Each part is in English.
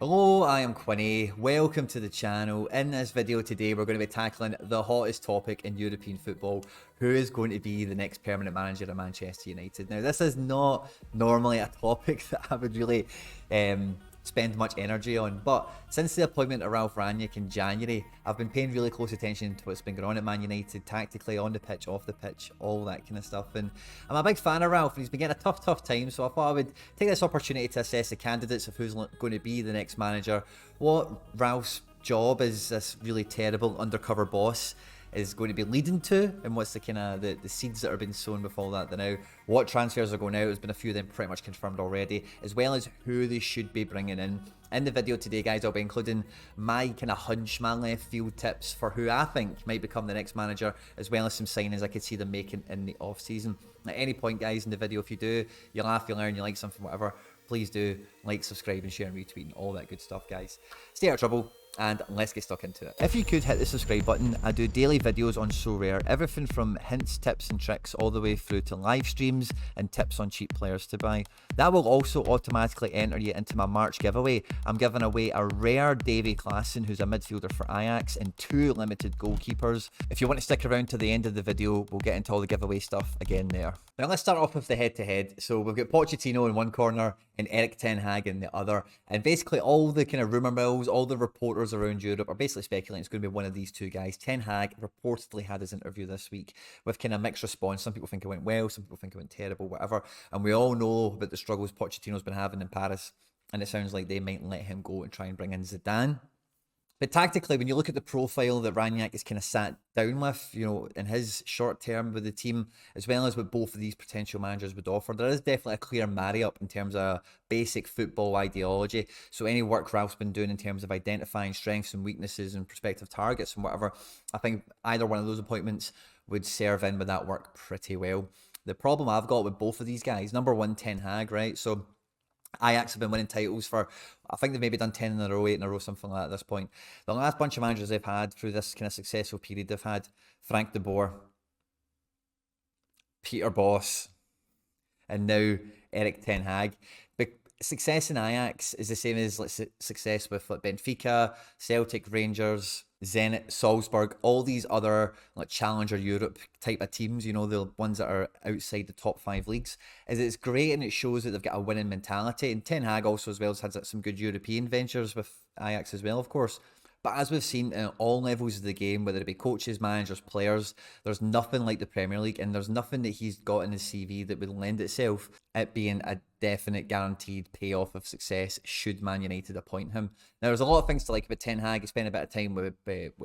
Hello, I am Quinny. Welcome to the channel. In this video today, we're going to be tackling the hottest topic in European football. Who is going to be the next permanent manager of Manchester United? Now, this is not normally a topic that I would really spend much energy on, but since the appointment of Ralf Rangnick in January, I've been paying really close attention to what's been going on at Man United, tactically, on the pitch, off the pitch, all that kind of stuff. And I'm a big fan of Ralf, and he's been getting a tough time, so I thought I would take this opportunity to assess the candidates of who's going to be the next manager, what Ralph's job as this really terrible undercover boss is going to be leading to, and what's the kind of the seeds that are being sown with all that now, what transfers are going out. There's been a few of them pretty much confirmed already, as well as who they should be bringing in. In the video today, guys, I'll be including my kind of hunch, my left field tips for who I think might become the next manager, as well as some signings I could see them making in the off season. At any point, guys, in the video, if you do, you laugh, you learn, you like something, whatever, please do like, subscribe, and share and retweet and all that good stuff, guys. Stay out of trouble, and let's get stuck into it. If you could hit the subscribe button, I do daily videos on So Rare, everything from hints, tips and tricks all the way through to live streams and tips on cheap players to buy. That will also automatically enter you into my March giveaway. I'm giving away a rare Davy Klaassen, who's a midfielder for Ajax, and 2 limited goalkeepers. If you want to stick around to the end of the video, we'll get into all the giveaway stuff again there. Now let's start off with the head-to-head. So we've got Pochettino in one corner and Erik ten Hag in the other, and basically all the kind of rumour mills, all the reporters around Europe are basically speculating it's going to be one of these two guys. Ten Hag reportedly had his interview this week with kind of mixed response. Some people think it went well, some people think it went terrible, whatever, and we all know about the struggles Pochettino's been having in Paris, and it sounds like they might let him go and try and bring in Zidane. But tactically, when you look at the profile that Rangnick is kind of sat down with, you know, in his short term with the team, as well as what both of these potential managers would offer, there is definitely a clear marry-up in terms of basic football ideology. So any work Ralph's been doing in terms of identifying strengths and weaknesses and prospective targets and whatever, I think either one of those appointments would serve in with that work pretty well. The problem I've got with both of these guys, number one, Ten Hag, right? So Ajax have been winning titles for, I think they've maybe done 10 in a row, 8 in a row, something like that at this point. The last bunch of managers they've had through this kind of successful period, they've had Frank de Boer, Peter Bosz, and now Erik ten Hag. But success in Ajax is the same as success with like Benfica, Celtic, Rangers, Zenit, Salzburg, all these other like Challenger Europe type of teams, you know, the ones that are outside the top 5 leagues, is it's great and it shows that they've got a winning mentality. And Ten Hag also as well has had some good European ventures with Ajax as well, of course. But as we've seen in all levels of the game, whether it be coaches, managers, players, there's nothing like the Premier League, and there's nothing that he's got in his CV that would lend itself at being a definite guaranteed payoff of success should Man United appoint him. Now, there's a lot of things to like about Ten Hag. He spent a bit of time with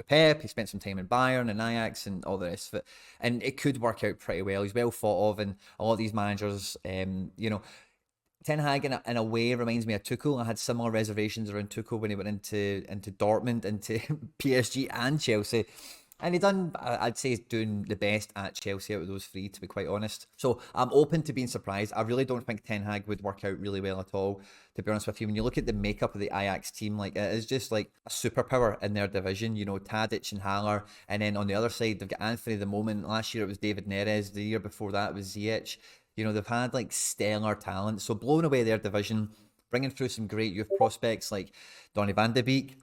Pep, he spent some time in Bayern and Ajax and all the rest of it, and it could work out pretty well. He's well thought of, and a lot of these managers, you know, Ten Hag in a way reminds me of Tuchel. I had similar reservations around Tuchel when he went into Dortmund, into PSG and Chelsea. And he done, I'd say he's doing the best at Chelsea out of those 3, to be quite honest. So I'm open to being surprised. I really don't think Ten Hag would work out really well at all, to be honest with you. When you look at the makeup of the Ajax team, like, it is just like a superpower in their division. You know, Tadic and Haller. And then on the other side, they've got Anthony at the moment. Last year it was David Neres. The year before that it was Ziyech. You know, they've had like stellar talent. So blowing away their division, bringing through some great youth prospects like Donny van de Beek,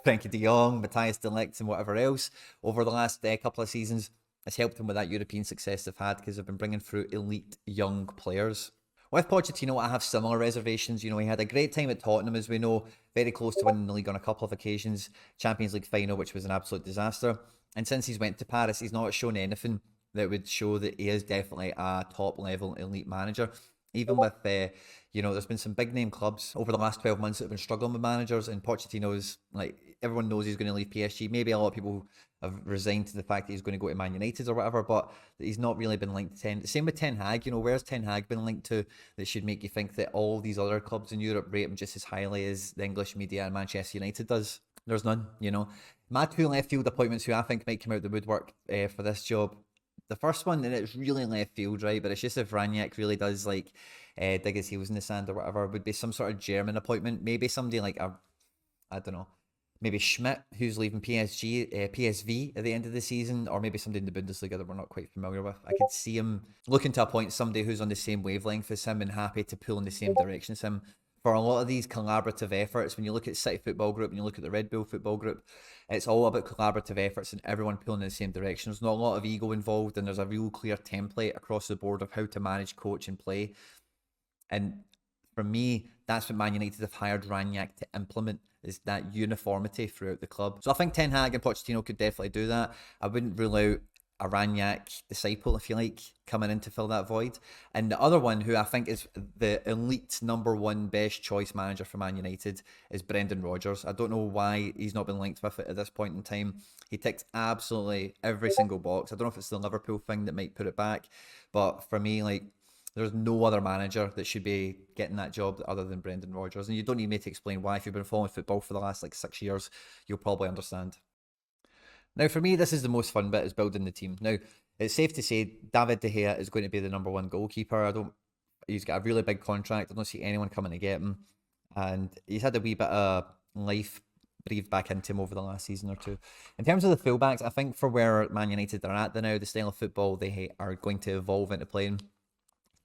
Frenkie de Jong, Matthias de Ligt, and whatever else over the last couple of seasons has helped them with that European success they've had, because they've been bringing through elite young players. With Pochettino, I have similar reservations. You know, he had a great time at Tottenham, as we know, very close to winning the league on a couple of occasions, Champions League final, which was an absolute disaster. And since he's went to Paris, he's not shown anything that would show that he is definitely a top-level elite manager. Even with, you know, there's been some big-name clubs over the last 12 months that have been struggling with managers, and Pochettino's, like, everyone knows he's going to leave PSG. Maybe a lot of people have resigned to the fact that he's going to go to Man United or whatever, but he's not really been linked to Ten. Same with Ten Hag, you know, where's Ten Hag been linked to that should make you think that all these other clubs in Europe rate him just as highly as the English media and Manchester United does? There's none, you know. My 2 left field appointments who I think might come out the woodwork for this job. The first one, and it's really left field, right? But it's just if Rangnick really does like dig his heels in the sand or whatever, would be some sort of German appointment. Maybe somebody like I don't know, maybe Schmidt, who's leaving PSV at the end of the season, or maybe somebody in the Bundesliga that we're not quite familiar with. I could see him looking to appoint somebody who's on the same wavelength as him and happy to pull in the same direction as him for a lot of these collaborative efforts, when you look at City Football Group and you look at the Red Bull Football Group, it's all about collaborative efforts and everyone pulling in the same direction. There's not a lot of ego involved, and there's a real clear template across the board of how to manage, coach, and play. And for me, that's what Man United have hired Rangnick to implement, is that uniformity throughout the club. So I think Ten Hag and Pochettino could definitely do that. I wouldn't rule out a Rangnick disciple, if you like, coming in to fill that void. And the other one who I think is the elite #1 best choice manager for Man United is Brendan Rodgers. I don't know why he's not been linked with it at this point in time. He ticked absolutely every single box. I don't know if it's the Liverpool thing that might put it back, but for me, like, there's no other manager that should be getting that job other than Brendan Rodgers. And you don't need me to explain why. If you've been following football for the last 6 years, you'll probably understand. Now, for me, this is the most fun bit, is building the team. Now, it's safe to say David De Gea is going to be the #1 goalkeeper. He's got a really big contract. I don't see anyone coming to get him. And he's had a wee bit of life breathed back into him over the last season or two. In terms of the fullbacks, I think for where Man United are at now, the style of football they are going to evolve into playing,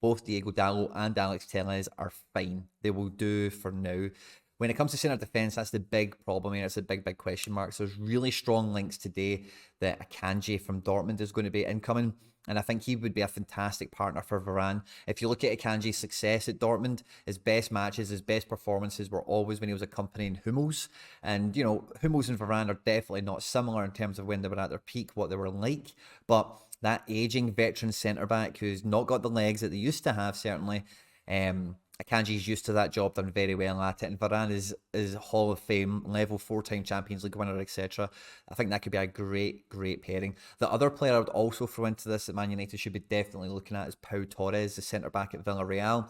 both Diego Dalot and Alex Telles are fine. They will do for now. When it comes to centre defence, that's the big problem here. It's a big question mark. So there's really strong links today that Akanji from Dortmund is going to be incoming. And I think he would be a fantastic partner for Varane. If you look at Akanji's success at Dortmund, his best matches, his best performances were always when he was accompanying Hummels. And, you know, Hummels and Varane are definitely not similar in terms of when they were at their peak, what they were like. But that ageing veteran centre-back who's not got the legs that they used to have, certainly, Akanji's used to that job, done very well at it, and Varane is Hall of Fame level, 4-time Champions League winner, etc. I think that could be a great pairing. The other player I would also throw into this that Man United should be definitely looking at is Pau Torres, the centre back at Villarreal.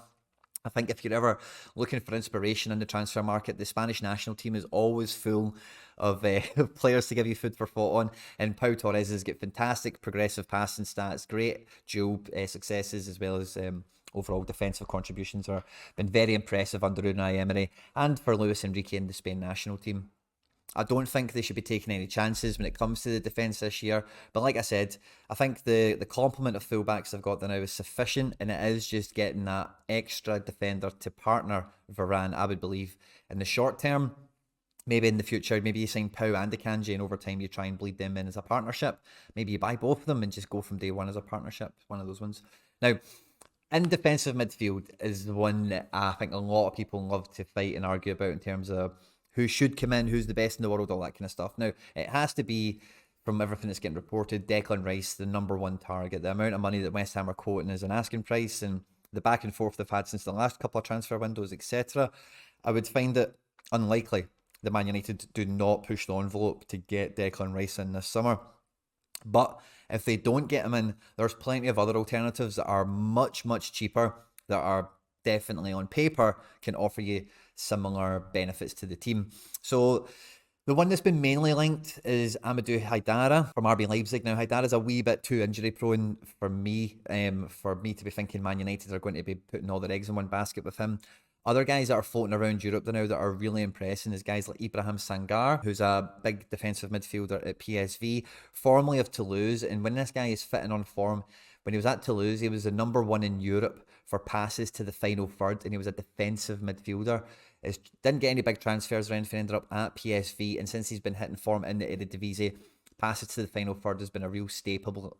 I think if you're ever looking for inspiration in the transfer market, the Spanish national team is always full of players to give you food for thought on. And Pau Torres has got fantastic progressive passing stats, great dual successes, as well as overall defensive contributions are been very impressive under Unai Emery and for Luis Enrique and the Spain national team. I don't think they should be taking any chances when it comes to the defence this year. But like I said, I think the complement of fullbacks they've got there now is sufficient, and it is just getting that extra defender to partner Varane, I would believe. In the short term, maybe in the future, maybe you sign Pau and Akanji, and over time you try and bleed them in as a partnership. Maybe you buy both of them and just go from day one as a partnership. One of those ones. Now, in defensive midfield is the one that I think a lot of people love to fight and argue about in terms of who should come in, who's the best in the world, all that kind of stuff. Now, it has to be, from everything that's getting reported, Declan Rice, the #1 target. The amount of money that West Ham are quoting as an asking price and the back and forth they've had since the last couple of transfer windows, etc., I would find it unlikely that Man United do not push the envelope to get Declan Rice in this summer. But if they don't get him in, there's plenty of other alternatives that are much cheaper, that are definitely on paper can offer you similar benefits to the team. So the one that's been mainly linked is Amadou Haidara from RB Leipzig. Now, Haidara's a wee bit too injury prone for me to be thinking Man United are going to be putting all their eggs in one basket with him. Other guys that are floating around Europe now that are really impressing is guys like Ibrahim Sangar, who's a big defensive midfielder at PSV, formerly of Toulouse. And when this guy is fitting on form, when he was at Toulouse, he was the #1 in Europe for passes to the final third, and he was a defensive midfielder. Didn't get any big transfers or anything, ended up at PSV, and since he's been hitting form in the Eredivisie, passes to the final third has been a real staple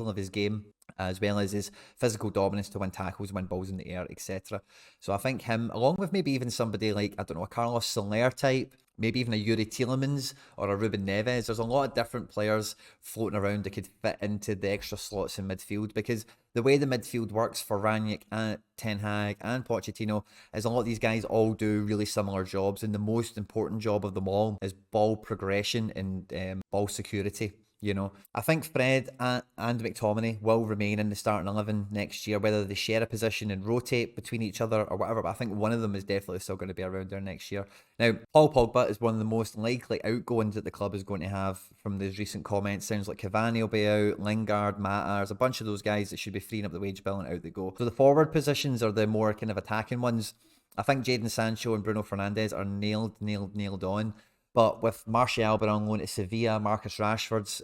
of his game, as well as his physical dominance to win tackles, win balls in the air, etc. So I think him, along with maybe even somebody like, I don't know, a Carlos Soler type, maybe even a Yuri Tielemans or a Ruben Neves. There's a lot of different players floating around that could fit into the extra slots in midfield, because the way the midfield works for Rangnick and Ten Hag and Pochettino is a lot of these guys all do really similar jobs, and the most important job of them all is ball progression and ball security. You know, I think Fred and McTominay will remain in the starting 11 next year, whether they share a position and rotate between each other or whatever, but I think one of them is definitely still going to be around there next year. Now, Paul Pogba is one of the most likely outgoings that the club is going to have from those recent comments. Sounds like Cavani will be out, Lingard, Mata, there's a bunch of those guys that should be freeing up the wage bill and out they go. So the forward positions are the more kind of attacking ones. I think Jadon Sancho and Bruno Fernandes are nailed on. But with Martial being on loan to Sevilla, Marcus Rashford's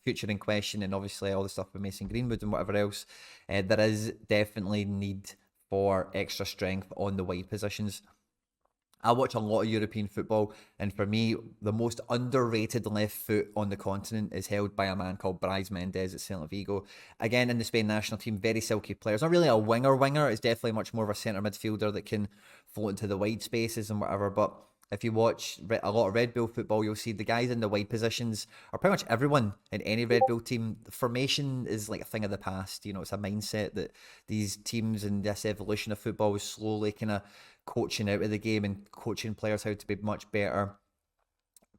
future in question, and obviously all the stuff with Mason Greenwood and whatever else, there is definitely need for extra strength on the wide positions. I watch a lot of European football, and for me, the most underrated left foot on the continent is held by a man called Brais Mendes at Celta Vigo. Again, in the Spain national team, very silky player. It's not really a winger. It's definitely much more of a centre midfielder that can float into the wide spaces and whatever. But if you watch a lot of Red Bull football, you'll see the guys in the wide positions are pretty much everyone in any Red Bull team. Formation is like a thing of the past. You know, it's a mindset that these teams and this evolution of football is slowly kind of coaching out of the game and coaching players how to be much better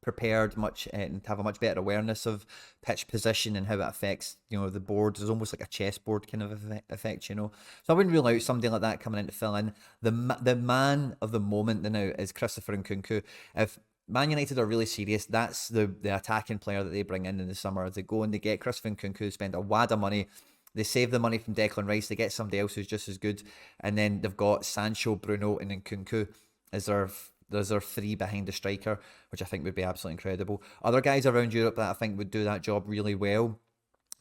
prepared, and have a much better awareness of pitch position and how it affects, you know, the board. It's almost like a chessboard kind of effect, you know. So I wouldn't rule out somebody like that coming in to fill in. The man of the moment now is Christopher Nkunku. If Man United are really serious, that's the attacking player that they bring in the summer. They go and they get Christopher Nkunku, spend a wad of money. They save the money from Declan Rice. They get somebody else who's just as good. And then they've got Sancho, Bruno, and Nkunku as their three behind the striker, which I think would be absolutely incredible. Other guys around Europe that I think would do that job really well,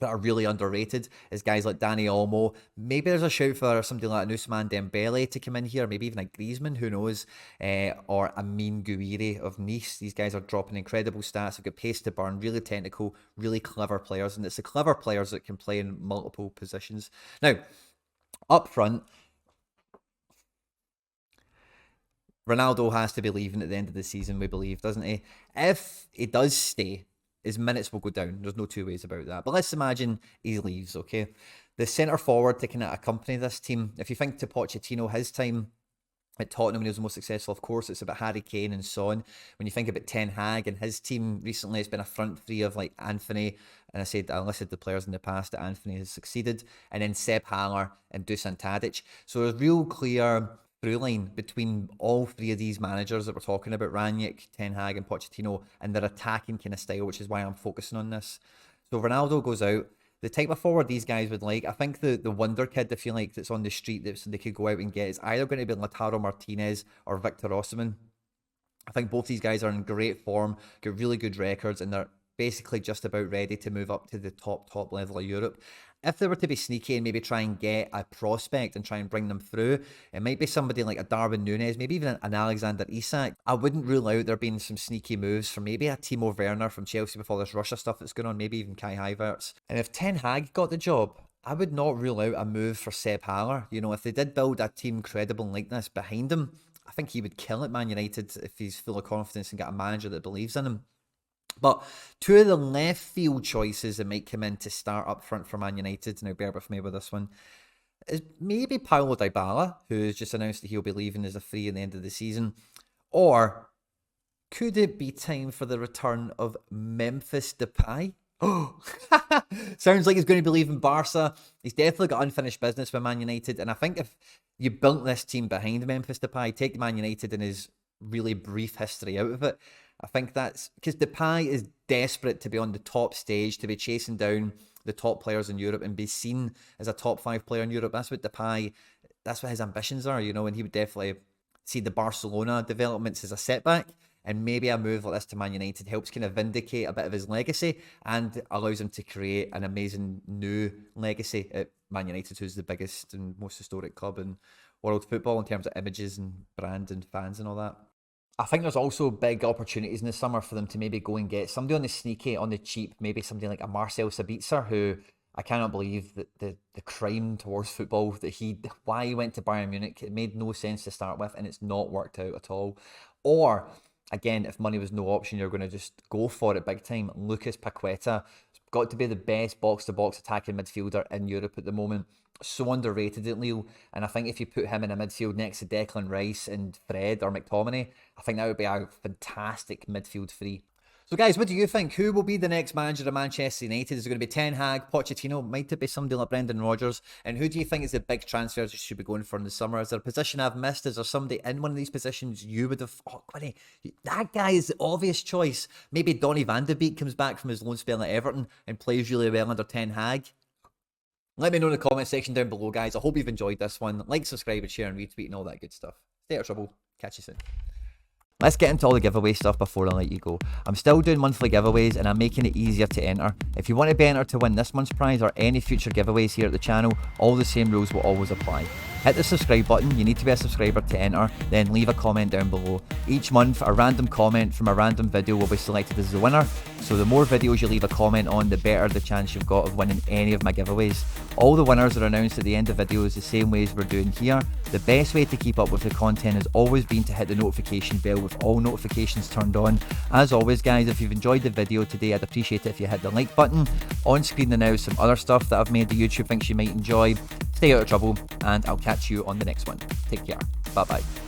that are really underrated, is guys like Dani Olmo. Maybe there's a shout for somebody like Ousmane Dembele to come in here, maybe even a Griezmann, who knows, or Amin Gouiri of Nice. These guys are dropping incredible stats. They've got pace to burn, really technical, really clever players, and it's the clever players that can play in multiple positions. Now, up front, Ronaldo has to be leaving at the end of the season, we believe, doesn't he? If he does stay, his minutes will go down. There's no two ways about that. But let's imagine he leaves, okay? The centre forward to kind of accompany this team, if you think to Pochettino, his time at Tottenham when he was the most successful, of course, it's about Harry Kane and Son. When you think about Ten Hag and his team recently, it's been a front three of like Anthony, and I listed the players in the past that Anthony has succeeded, and then Sepp Haller and Dusan Tadic. So there's real clear through line between all three of these managers that we're talking about, Rangnick, Ten Hag and Pochettino, and their attacking kind of style, which is why I'm focusing on this. So Ronaldo goes out. The type of forward these guys would like, I think the wonder kid, if you like, that's on the street that they could go out and get is either going to be Lautaro Martinez or Victor Osimhen. I think both these guys are in great form, got really good records, and they're basically just about ready to move up to the top level of Europe. If they were to be sneaky and maybe try and get a prospect and try and bring them through, it might be somebody like a Darwin Núñez, maybe even an Alexander Isak. I wouldn't rule out there being some sneaky moves for maybe a Timo Werner from Chelsea before this Russia stuff that's going on, maybe even Kai Havertz. And if Ten Hag got the job, I would not rule out a move for Sepp Haller. You know, if they did build a team credible like this behind him, I think he would kill at Man United if he's full of confidence and got a manager that believes in him. But two of the left field choices that might come in to start up front for Man United, now bear with me with this one, is maybe Paulo Dybala, who's just announced that he'll be leaving as a free at the end of the season. Or could it be time for the return of Memphis Depay? Oh, sounds like he's going to be leaving Barca. He's definitely got unfinished business with Man United. And I think if you built this team behind Memphis Depay, take Man United and his really brief history out of it, I think that's because Depay is desperate to be on the top stage, to be chasing down the top players in Europe and be seen as a top 5 player in Europe. That's what Depay, that's what his ambitions are, you know, and he would definitely see the Barcelona developments as a setback, and maybe a move like this to Man United helps kind of vindicate a bit of his legacy and allows him to create an amazing new legacy at Man United, who's the biggest and most historic club in world football in terms of images and brand and fans and all that. I think there's also big opportunities in the summer for them to maybe go and get somebody on the sneaky, on the cheap, maybe somebody like a Marcel Sabitzer, who I cannot believe that the crime towards football that why he went to Bayern Munich, it made no sense to start with, and it's not worked out at all. Or, again, if money was no option, you're going to just go for it big time. Lucas Paqueta, got to be the best box-to-box attacking midfielder in Europe at the moment. So underrated at Lille, and I think if you put him in a midfield next to Declan Rice and Fred or McTominay, I think that would be a fantastic midfield three. So guys, what do you think? Who will be the next manager of Manchester United? Is it going to be Ten Hag, Pochettino? Might it be somebody like Brendan Rodgers? And who do you think is the big transfers you should be going for in the summer? Is there a position I've missed? Is there somebody in one of these positions you would have... Oh, Quinny, that guy is the obvious choice. Maybe Donny van de Beek comes back from his loan spell at Everton and plays really well under Ten Hag. Let me know in the comment section down below, guys. I hope you've enjoyed this one. Like, subscribe, and share, and retweet, and all that good stuff. Stay out of trouble. Catch you soon. Let's get into all the giveaway stuff before I let you go. I'm still doing monthly giveaways, and I'm making it easier to enter. If you want to be entered to win this month's prize or any future giveaways here at the channel, all the same rules will always apply. Hit the subscribe button, you need to be a subscriber to enter, then leave a comment down below. Each month, a random comment from a random video will be selected as the winner, so the more videos you leave a comment on, the better the chance you've got of winning any of my giveaways. All the winners are announced at the end of videos the same way as we're doing here. The best way to keep up with the content has always been to hit the notification bell with all notifications turned on. As always guys, if you've enjoyed the video today, I'd appreciate it if you hit the like button. On screen now is some other stuff that I've made that YouTube thinks you might enjoy. Stay out of trouble, and I'll catch you on the next one. Take care. Bye bye.